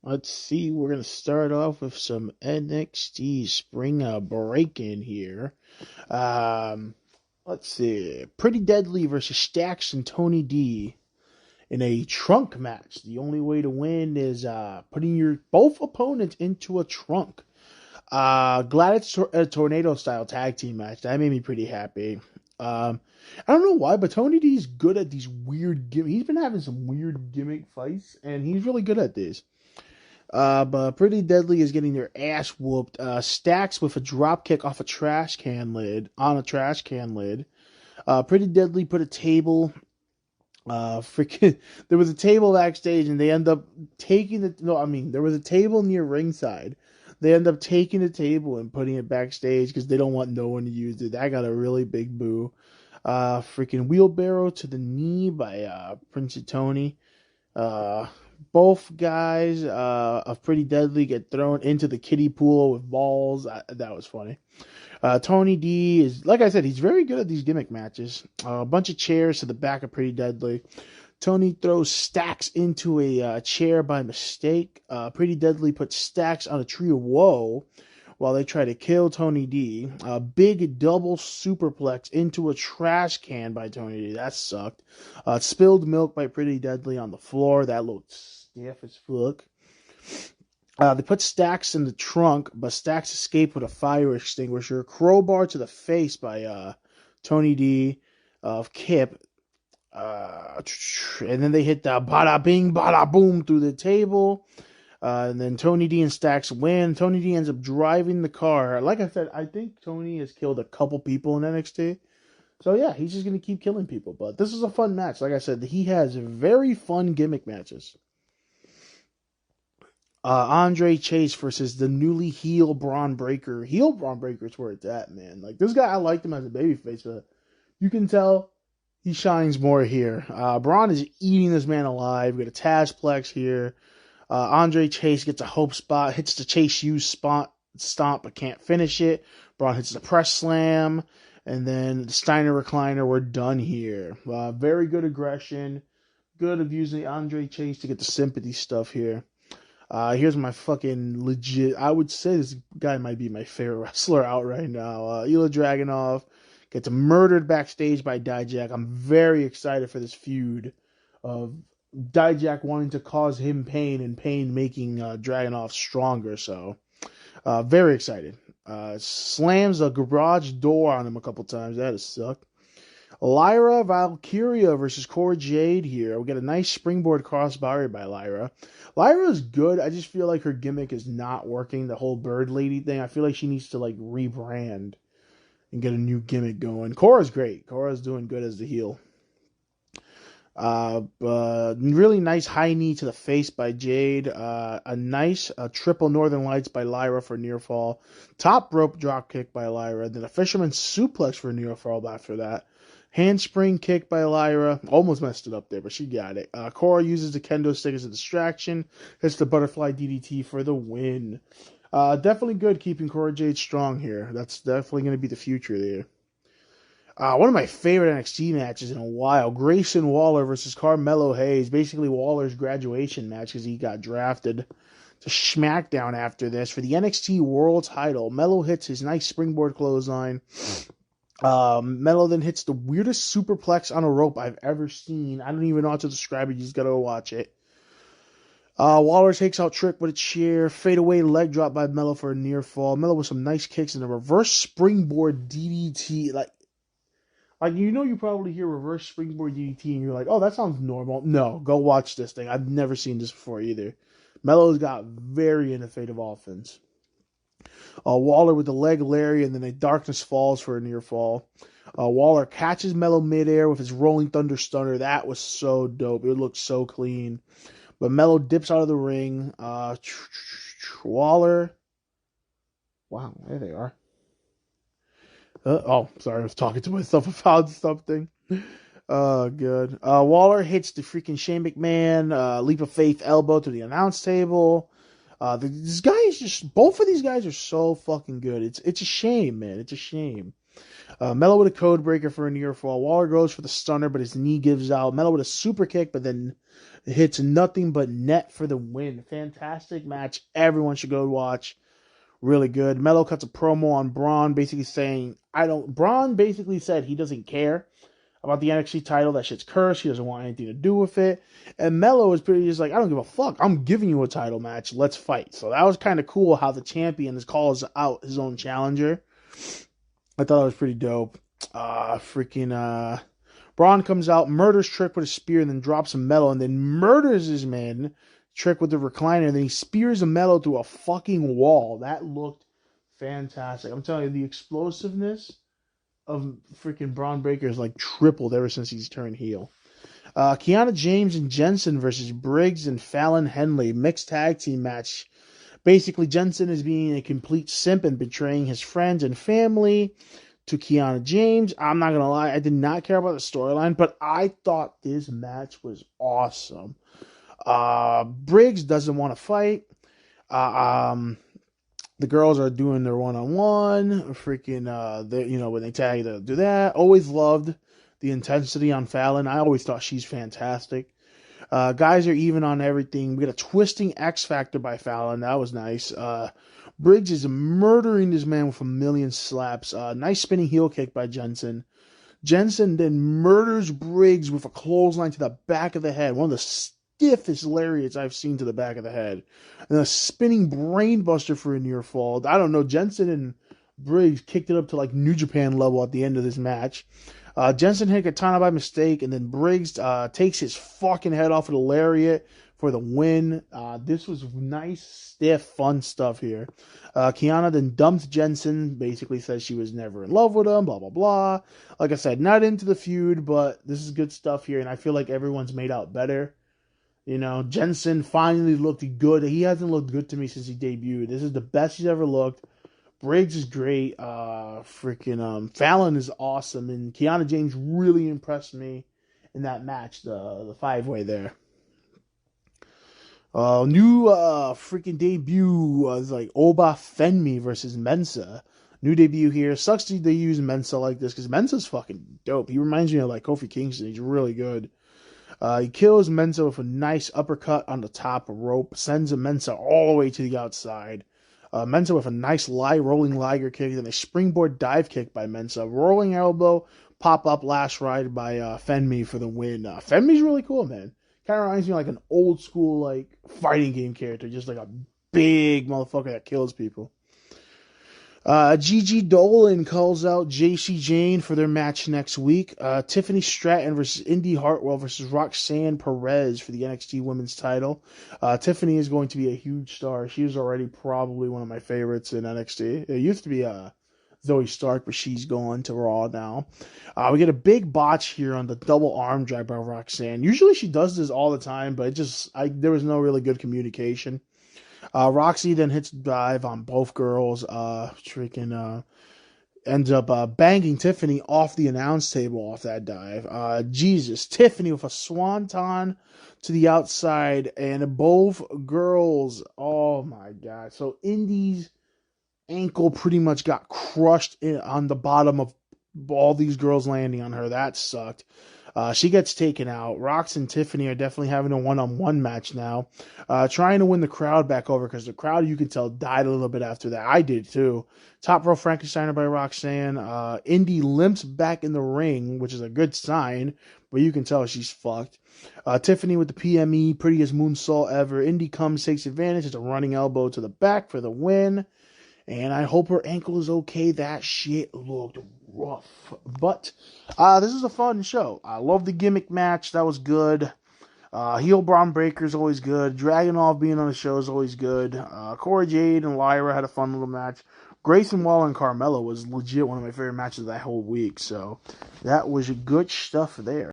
Let's see. We're gonna start off with some NXT Spring Breakin here. Um, let's see. Pretty Deadly versus Stax and Tony D in a trunk match. The only way to win is putting your both opponents into a trunk. Glad it's a tornado style tag team match. That made me pretty happy. Um, I don't know why, but Tony D's good at these weird gimmicks. He's been having some weird gimmick fights, and he's really good at this. But Pretty Deadly is getting their ass whooped. Stacks with a drop kick off a trash can lid on a trash can lid. Pretty Deadly put a table. Freaking, there was a table backstage, and they end up taking the. No, I mean there was a table near ringside. They end up taking the table and putting it backstage because they don't want no one to use it. That got a really big boo. Freaking wheelbarrow to the knee by Prince of Tony. Uh, both guys of Pretty Deadly get thrown into the kiddie pool with balls. That was funny. Tony D is, like I said, he's very good at these gimmick matches. A bunch of chairs to the back of Pretty Deadly. Tony throws Stacks into a chair by mistake. Pretty Deadly puts Stacks on a tree of woe while they try to kill Tony D. A big double superplex into a trash can by Tony D. That sucked. Spilled milk by Pretty Deadly on the floor. That looked stiff as fuck. They put Stacks in the trunk, but Stacks escaped with a fire extinguisher. Crowbar to the face by Tony D of Kip. And then they hit the bada bing, bada boom through the table. And then Tony D and Stacks win. Tony D ends up driving the car. Like I said, I think Tony has killed a couple people in NXT. So yeah, he's just going to keep killing people. But this is a fun match. Like I said, he has very fun gimmick matches. Andre Chase versus the newly heel Braun Breaker. Heel Braun Breaker's where it's at, man. Like, this guy, I liked him as a babyface, but you can tell he shines more here. Braun is eating this man alive. We got a Tazplex here. Andre Chase gets a hope spot, hits the Chase U spot, stomp, but can't finish it. Braun hits the press slam, and then the Steiner recliner. We're done here. Very good aggression. Good of using Andre Chase to get the sympathy stuff here. Here's my fucking legit. I would say this guy might be my favorite wrestler out right now. Ilya Dragunov gets murdered backstage by Dijak. I'm very excited for this feud of Dijak wanting to cause him pain and pain making Dragunov stronger. So, very excited. Slams a garage door on him a couple times. That has sucked. Lyra Valkyria versus Cora Jade here. We get a nice springboard crossbody by Lyra. Lyra is good. I just feel like her gimmick is not working. The whole bird lady thing. I feel like she needs to like rebrand and get a new gimmick going. Cora's great. Cora's doing good as the heel. Really nice high knee to the face by Jade. A nice triple Northern Lights by Lyra for near fall. Top rope drop kick by Lyra. Then a fisherman suplex for near fall after that. Handspring kick by Lyra. Almost messed it up there, but she got it. Cora uses the kendo stick as a distraction. Hits the butterfly DDT for the win. Definitely good keeping Cora Jade strong here. That's definitely going to be the future there. One of my favorite NXT matches in a while. Grayson Waller versus Carmelo Hayes. Basically Waller's graduation match because he got drafted to SmackDown after this for the NXT World title. Melo hits his nice springboard clothesline. Melo then hits the weirdest superplex on a rope I've ever seen. I don't even know how to describe it. You just gotta go watch it. Waller takes out Trick with a chair. Fadeaway leg drop by Melo for a near fall. Melo with some nice kicks and a reverse springboard DDT. Like you probably hear reverse springboard DDT and you're like, oh, that sounds normal. No, go watch this thing. I've never seen this before either. Melo's got very innovative offense. Waller with the leg Larry, and then a Darkness Falls for a near fall. Waller catches Melo midair with his Rolling Thunder Stunner. That was so dope. It looked so clean. But Melo dips out of the ring. Waller. Wow, there they are. Sorry, I was talking to myself about something. Good. Waller hits the freaking Shane McMahon leap of faith elbow to the announce table. This guy is just, both of these guys are so fucking good. It's a shame, man. It's a shame. Melo with a code breaker for a near fall. Waller goes for the stunner, but his knee gives out. Melo with a super kick, but then hits nothing but net for the win. Fantastic match. Everyone should go watch. Really good. Melo cuts a promo on Braun, basically saying, Braun basically said he doesn't care about the NXT title. That shit's cursed. He doesn't want anything to do with it. And Melo is pretty just like, I don't give a fuck. I'm giving you a title match. Let's fight. So that was kind of cool how the champion calls out his own challenger. I thought it was pretty dope. Braun comes out, murders Trick with a spear, and then drops a Melo, and then murders his man, Trick with the recliner, and then he spears a Melo through a fucking wall. That looked fantastic. I'm telling you, the explosiveness of freaking Braun Breaker is like tripled ever since he's turned heel. Kiana James and Jensen versus Briggs and Fallon Henley. Mixed tag team match. Basically, Jensen is being a complete simp and betraying his friends and family to Kiana James. I'm not going to lie, I did not care about the storyline, but I thought this match was awesome. Briggs doesn't want to fight. The girls are doing their one-on-one. When they tag, they'll do that. Always loved the intensity on Fallon. I always thought she's fantastic. Guys are even on everything. We got a twisting X Factor by Fallon. That was nice. Briggs is murdering this man with a million slaps. Nice spinning heel kick by Jensen. Jensen then murders Briggs with a clothesline to the back of the head. One of the stiffest lariats I've seen to the back of the head. And a spinning brainbuster for a near fall. I don't know. Jensen and Briggs kicked it up to like New Japan level at the end of this match. Jensen hit Katana by mistake, and then Briggs takes his fucking head off of the lariat for the win. This was nice, stiff, fun stuff here. Kiana then dumped Jensen, basically says she was never in love with him, blah, blah, blah. Like I said, not into the feud, but this is good stuff here, and I feel like everyone's made out better. You know, Jensen finally looked good. He hasn't looked good to me since he debuted. This is the best he's ever looked. Briggs is great. Fallon is awesome. And Kiana James really impressed me in that match, the 5-way there. New debut was like Oba Fenmi versus Mensa. New debut here. Sucks that they use Mensa like this because Mensa's fucking dope. He reminds me of like Kofi Kingston. He's really good. He kills Mensa with a nice uppercut on the top rope. Sends a Mensa all the way to the outside. Mensa with a nice rolling Liger kick, then a springboard dive kick by Mensa. Rolling elbow, pop-up last ride by Fenmi for the win. Fenmi's really cool, man. Kind of reminds me of like an old school like fighting game character, just like a big motherfucker that kills people. Gigi Dolan calls out JC Jane for their match next week. Tiffany Stratton versus Indy Hartwell versus Roxanne Perez for the NXT Women's title. Tiffany is going to be a huge star. She is already probably one of my favorites in NXT. It used to be Zoe Stark, but she's gone to Raw now. We get a big botch here on the double arm drag by Roxanne. Usually she does this all the time, but there was no really good communication. Roxy then hits dive on both girls. Ends up banging Tiffany off the announce table off that dive. Jesus, Tiffany with a swanton to the outside, and both girls. Oh my god! So Indy's ankle pretty much got crushed on the bottom of all these girls landing on her. That sucked. She gets taken out. Rox and Tiffany are definitely having a one-on-one match now. Trying to win the crowd back over because the crowd, you can tell, died a little bit after that. I did too. Top row Frankensteiner by Roxanne. Indy limps back in the ring, which is a good sign, but you can tell she's fucked. Tiffany with the PME, prettiest moonsault ever. Indy comes, takes advantage. It's a running elbow to the back for the win. And I hope her ankle is okay. That shit looked rough. But this is a fun show. I love the gimmick match. That was good. Heel Braun Breaker is always good. Dragunov being on the show is always good. Cora Jade and Lyra had a fun little match. Grayson Waller and Carmella was legit one of my favorite matches of that whole week. So that was good stuff there.